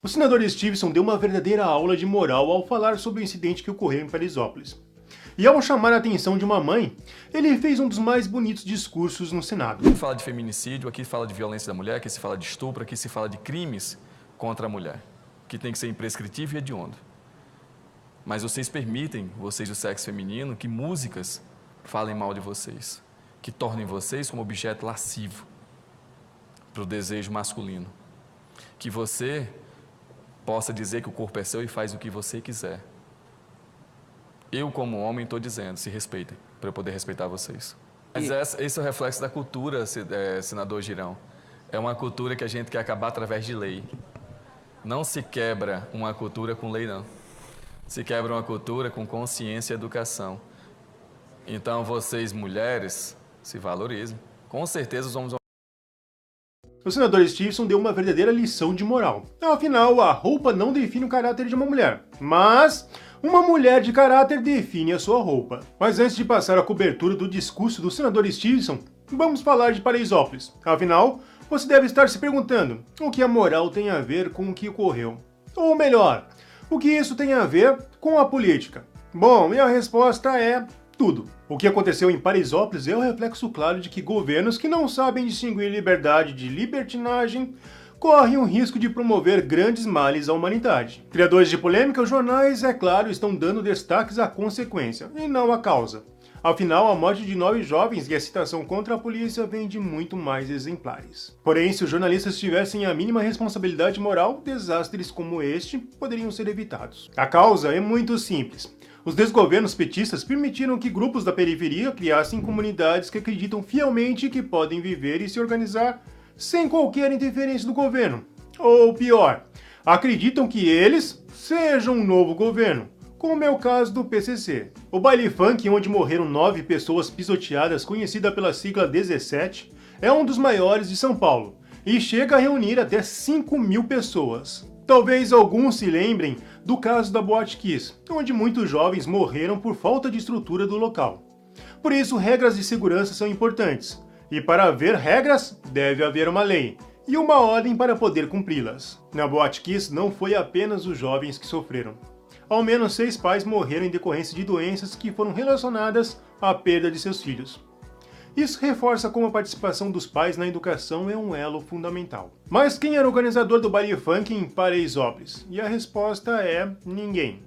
O senador Stevenson deu uma verdadeira aula de moral ao falar sobre o incidente que ocorreu em Paraisópolis. E ao chamar a atenção de uma mãe, ele fez um dos mais bonitos discursos no Senado. Aqui fala de feminicídio, aqui fala de violência da mulher, aqui se fala de estupro, aqui se fala de crimes contra a mulher, que tem que ser imprescritível e hediondo. Mas vocês permitem, vocês do sexo feminino, que músicas falem mal de vocês, que tornem vocês como objeto lascivo para o desejo masculino. Que você possa dizer que o corpo é seu e faz o que você quiser. Eu, como homem, estou dizendo, se respeitem, para eu poder respeitar vocês. Mas esse é o reflexo da cultura, senador Girão. É uma cultura que a gente quer acabar através de lei. Não se quebra uma cultura com lei, não. Se quebra uma cultura com consciência e educação. Então, vocês, mulheres, se valorizem. Com certeza, os homens vão... O senador Stevenson deu uma verdadeira lição de moral. Afinal, a roupa não define o caráter de uma mulher, mas uma mulher de caráter define a sua roupa. Mas antes de passar a cobertura do discurso do senador Stevenson, vamos falar de Paraisópolis. Afinal, você deve estar se perguntando o que a moral tem a ver com o que ocorreu. Ou melhor, o que isso tem a ver com a política? Bom, e a resposta é tudo. O que aconteceu em Paraisópolis é o reflexo claro de que governos que não sabem distinguir liberdade de libertinagem correm o risco de promover grandes males à humanidade. Criadores de polêmica, os jornais, é claro, estão dando destaques à consequência, e não à causa. Afinal, a morte de 9 jovens e a citação contra a polícia vem de muito mais exemplares. Porém, se os jornalistas tivessem a mínima responsabilidade moral, desastres como este poderiam ser evitados. A causa é muito simples. Os desgovernos petistas permitiram que grupos da periferia criassem comunidades que acreditam fielmente que podem viver e se organizar sem qualquer interferência do governo. Ou pior, acreditam que eles sejam um novo governo, como é o caso do PCC. O baile funk, onde morreram 9 pessoas pisoteadas, conhecida pela sigla 17, é um dos maiores de São Paulo e chega a reunir até 5.000 pessoas. Talvez alguns se lembrem do caso da Boate Kiss, onde muitos jovens morreram por falta de estrutura do local. Por isso, regras de segurança são importantes. E para haver regras, deve haver uma lei e uma ordem para poder cumpri-las. Na Boate Kiss, não foi apenas os jovens que sofreram. Ao menos 6 pais morreram em decorrência de doenças que foram relacionadas à perda de seus filhos. Isso reforça como a participação dos pais na educação é um elo fundamental. Mas quem era o organizador do baile funk em Paraisópolis? E a resposta é ninguém.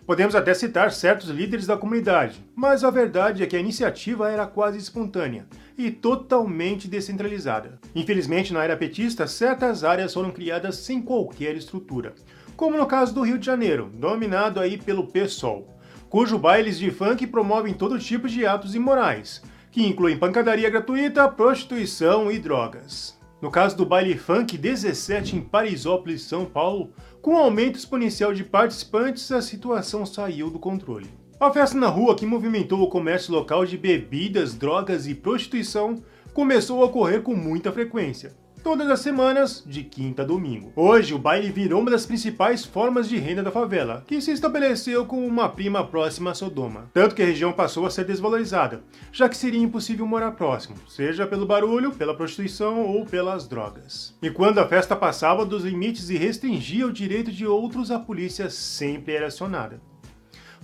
Podemos até citar certos líderes da comunidade, mas a verdade é que a iniciativa era quase espontânea e totalmente descentralizada. Infelizmente, na era petista, certas áreas foram criadas sem qualquer estrutura, como no caso do Rio de Janeiro, dominado aí pelo PSOL, cujos bailes de funk promovem todo tipo de atos imorais, que incluem pancadaria gratuita, prostituição e drogas. No caso do baile funk 17 em Paraisópolis, São Paulo, com um aumento exponencial de participantes, a situação saiu do controle. A festa na rua, que movimentou o comércio local de bebidas, drogas e prostituição, começou a ocorrer com muita frequência, todas as semanas, de quinta a domingo. Hoje, o baile virou uma das principais formas de renda da favela, que se estabeleceu como uma prima próxima a Sodoma. Tanto que a região passou a ser desvalorizada, já que seria impossível morar próximo, seja pelo barulho, pela prostituição ou pelas drogas. E quando a festa passava dos limites e restringia o direito de outros, a polícia sempre era acionada.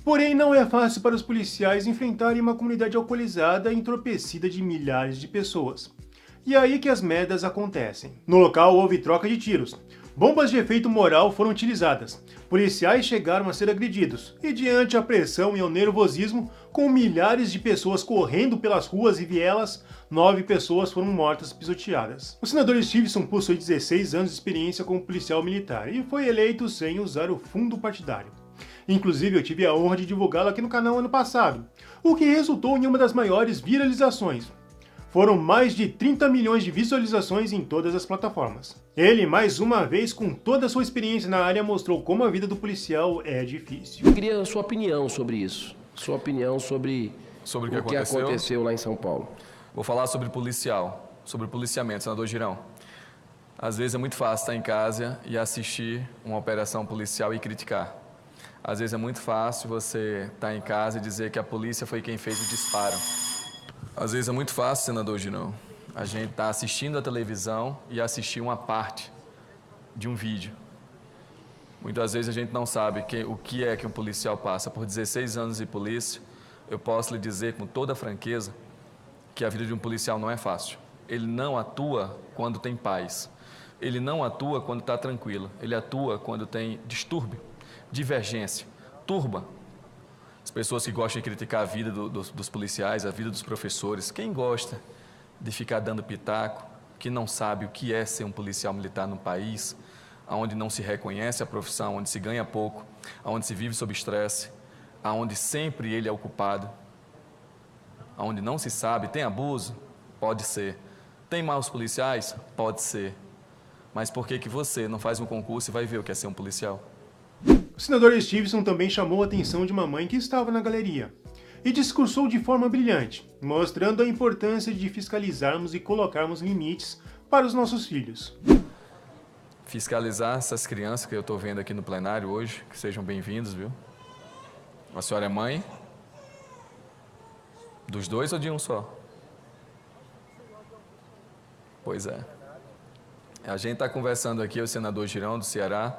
Porém, não é fácil para os policiais enfrentarem uma comunidade alcoolizada e entorpecida de milhares de pessoas. E é aí que as merdas acontecem. No local houve troca de tiros. Bombas de efeito moral foram utilizadas. Policiais chegaram a ser agredidos. E diante a pressão e ao nervosismo, com milhares de pessoas correndo pelas ruas e vielas, 9 pessoas foram mortas pisoteadas. O senador Stevenson possui 16 anos de experiência como policial militar e foi eleito sem usar o fundo partidário. Inclusive, eu tive a honra de divulgá-lo aqui no canal ano passado, o que resultou em uma das maiores viralizações. Foram mais de 30 milhões de visualizações em todas as plataformas. Ele, mais uma vez, com toda a sua experiência na área, mostrou como a vida do policial é difícil. Eu queria a sua opinião sobre isso. Sua opinião sobre o que aconteceu lá em São Paulo. Vou falar sobre policial, sobre policiamento, senador Girão. Às vezes é muito fácil estar em casa e assistir uma operação policial e criticar. Às vezes é muito fácil você estar em casa e dizer que a polícia foi quem fez o disparo. Às vezes é muito fácil, senador Girão, a gente tá assistindo a televisão e assistir uma parte de um vídeo. Muitas vezes a gente não sabe o que é que um policial passa. Por 16 anos de polícia, eu posso lhe dizer com toda franqueza que a vida de um policial não é fácil. Ele não atua quando tem paz. Ele não atua quando está tranquilo. Ele atua quando tem distúrbio, divergência, turba. As pessoas que gostam de criticar a vida dos policiais, a vida dos professores, quem gosta de ficar dando pitaco, que não sabe o que é ser um policial militar no país, onde não se reconhece a profissão, onde se ganha pouco, onde se vive sob estresse, onde sempre ele é o culpado, onde não se sabe, tem abuso? Pode ser. Tem maus policiais? Pode ser. Mas por que você não faz um concurso e vai ver o que é ser um policial? O senador Stevenson também chamou a atenção de uma mãe que estava na galeria e discursou de forma brilhante, mostrando a importância de fiscalizarmos e colocarmos limites para os nossos filhos. Fiscalizar essas crianças que eu estou vendo aqui no plenário hoje, que sejam bem-vindos, viu? A senhora é mãe? Dos dois ou de um só? Pois é. A gente está conversando aqui, o senador Girão, do Ceará,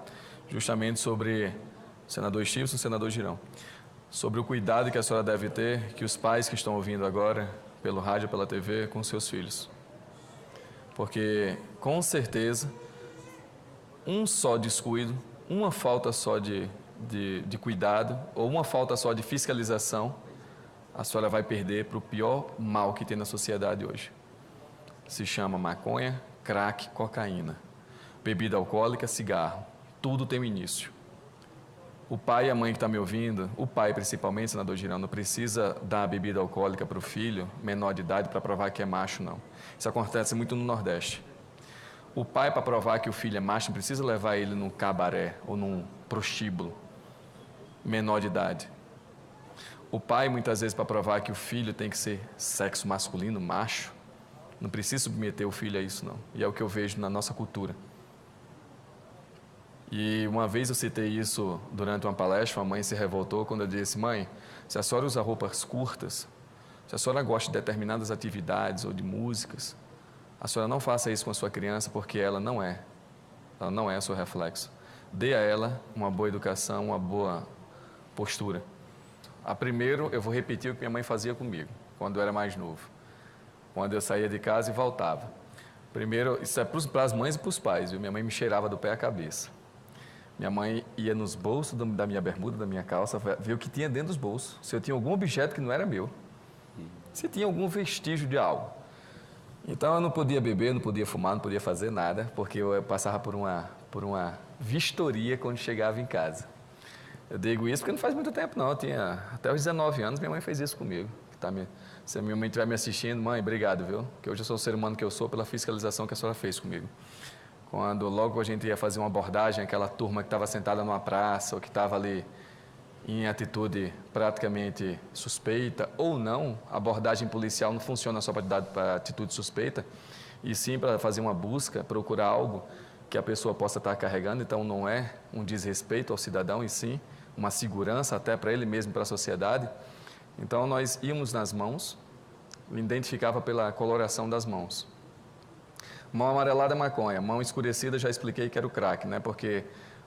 justamente sobre o senador Stevenson e o senador Girão, sobre o cuidado que a senhora deve ter, que os pais que estão ouvindo agora, pelo rádio, pela TV, com seus filhos. Porque, com certeza, um só descuido, uma falta só de cuidado, ou uma falta só de fiscalização, a senhora vai perder para o pior mal que tem na sociedade hoje. Se chama maconha, crack, cocaína, bebida alcoólica, cigarro. Tudo tem um início. O pai e a mãe que está me ouvindo, o pai principalmente, senador Girão, não precisa dar bebida alcoólica para o filho menor de idade para provar que é macho, não. Isso acontece muito no Nordeste. O pai, para provar que o filho é macho, não precisa levar ele num cabaré ou num prostíbulo menor de idade. O pai, muitas vezes, para provar que o filho tem que ser sexo masculino, macho, não precisa submeter o filho a isso, não. E é o que eu vejo na nossa cultura. E uma vez eu citei isso durante uma palestra, uma mãe se revoltou quando eu disse: mãe, se a senhora usa roupas curtas, se a senhora gosta de determinadas atividades ou de músicas, a senhora não faça isso com a sua criança, porque ela não é o seu reflexo. Dê a ela uma boa educação, uma boa postura. Primeiro, eu vou repetir o que minha mãe fazia comigo, quando eu era mais novo. Quando eu saía de casa e voltava. Primeiro, isso é para as mães e para os pais, viu? Minha mãe me cheirava do pé à cabeça. Minha mãe ia nos bolsos da minha bermuda, da minha calça, ver o que tinha dentro dos bolsos. Se eu tinha algum objeto que não era meu. Se tinha algum vestígio de algo. Então, eu não podia beber, não podia fumar, não podia fazer nada, porque eu passava por uma vistoria quando chegava em casa. Eu digo isso porque não faz muito tempo, não. Eu tinha até os 19 anos, minha mãe fez isso comigo. Se a minha mãe estiver me assistindo, mãe, obrigado, viu? Que hoje eu sou o ser humano que eu sou pela fiscalização que a senhora fez comigo. Quando logo a gente ia fazer uma abordagem, aquela turma que estava sentada numa praça ou que estava ali em atitude praticamente suspeita ou não, a abordagem policial não funciona só para atitude suspeita, e sim para fazer uma busca, procurar algo que a pessoa possa estar carregando. Então não é um desrespeito ao cidadão, e sim uma segurança até para ele mesmo, para a sociedade. Então nós íamos nas mãos, identificava pela coloração das mãos. Mão amarelada é maconha, mão escurecida já expliquei que era o crack, né? Porque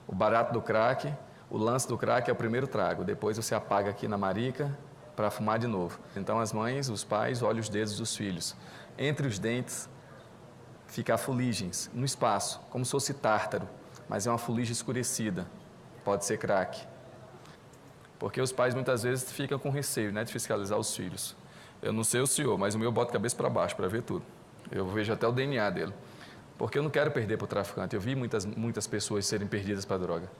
o barato do crack, o lance do crack é o primeiro trago, depois você apaga aqui na marica para fumar de novo. Então as mães, os pais, olham os dedos dos filhos. Entre os dentes fica a fuligens, no espaço, como se fosse tártaro, mas é uma fuligem escurecida, pode ser crack. Porque os pais muitas vezes ficam com receio, né, de fiscalizar os filhos. Eu não sei o senhor, mas o meu bota a cabeça para baixo para ver tudo. Eu vejo até o DNA dele. Porque eu não quero perder para o traficante. Eu vi muitas pessoas serem perdidas para a droga.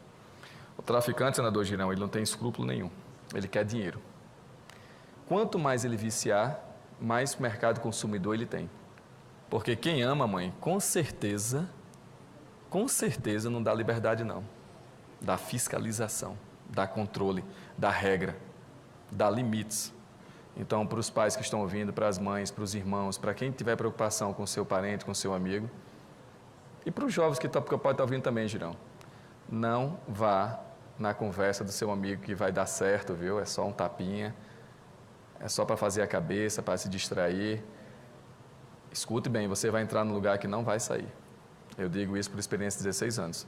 O traficante, senador Girão, ele não tem escrúpulo nenhum. Ele quer dinheiro. Quanto mais ele viciar, mais mercado consumidor ele tem. Porque quem ama, mãe, com certeza não dá liberdade, não. Dá fiscalização, dá controle, dá regra, dá limites. Então, para os pais que estão ouvindo, para as mães, para os irmãos, para quem tiver preocupação com seu parente, com seu amigo, e para os jovens que podem estar ouvindo também, Girão, não vá na conversa do seu amigo que vai dar certo, viu? É só um tapinha, é só para fazer a cabeça, para se distrair. Escute bem, você vai entrar num lugar que não vai sair. Eu digo isso por experiência de 16 anos.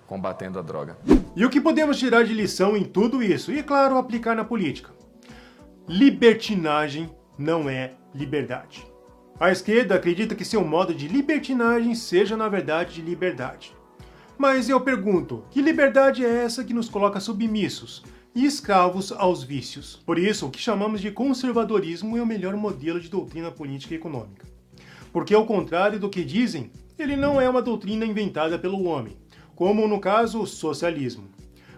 combatendo a droga. E o que podemos tirar de lição em tudo isso? E, claro, aplicar na política. Libertinagem não é liberdade. A esquerda acredita que seu modo de libertinagem seja, na verdade, de liberdade. Mas eu pergunto, que liberdade é essa que nos coloca submissos e escravos aos vícios? Por isso, o que chamamos de conservadorismo é o melhor modelo de doutrina política e econômica. Porque, ao contrário do que dizem, ele não é uma doutrina inventada pelo homem, como no caso o socialismo,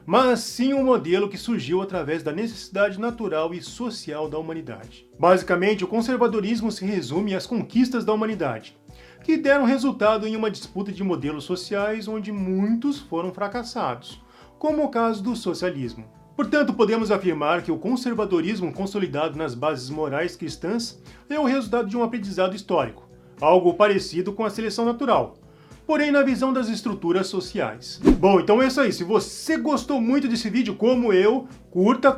mas sim um modelo que surgiu através da necessidade natural e social da humanidade. Basicamente, o conservadorismo se resume às conquistas da humanidade, que deram resultado em uma disputa de modelos sociais onde muitos foram fracassados, como o caso do socialismo. Portanto, podemos afirmar que o conservadorismo consolidado nas bases morais cristãs é o resultado de um aprendizado histórico, algo parecido com a seleção natural, porém na visão das estruturas sociais. Bom, então é isso aí. Se você gostou muito desse vídeo, como eu, curta,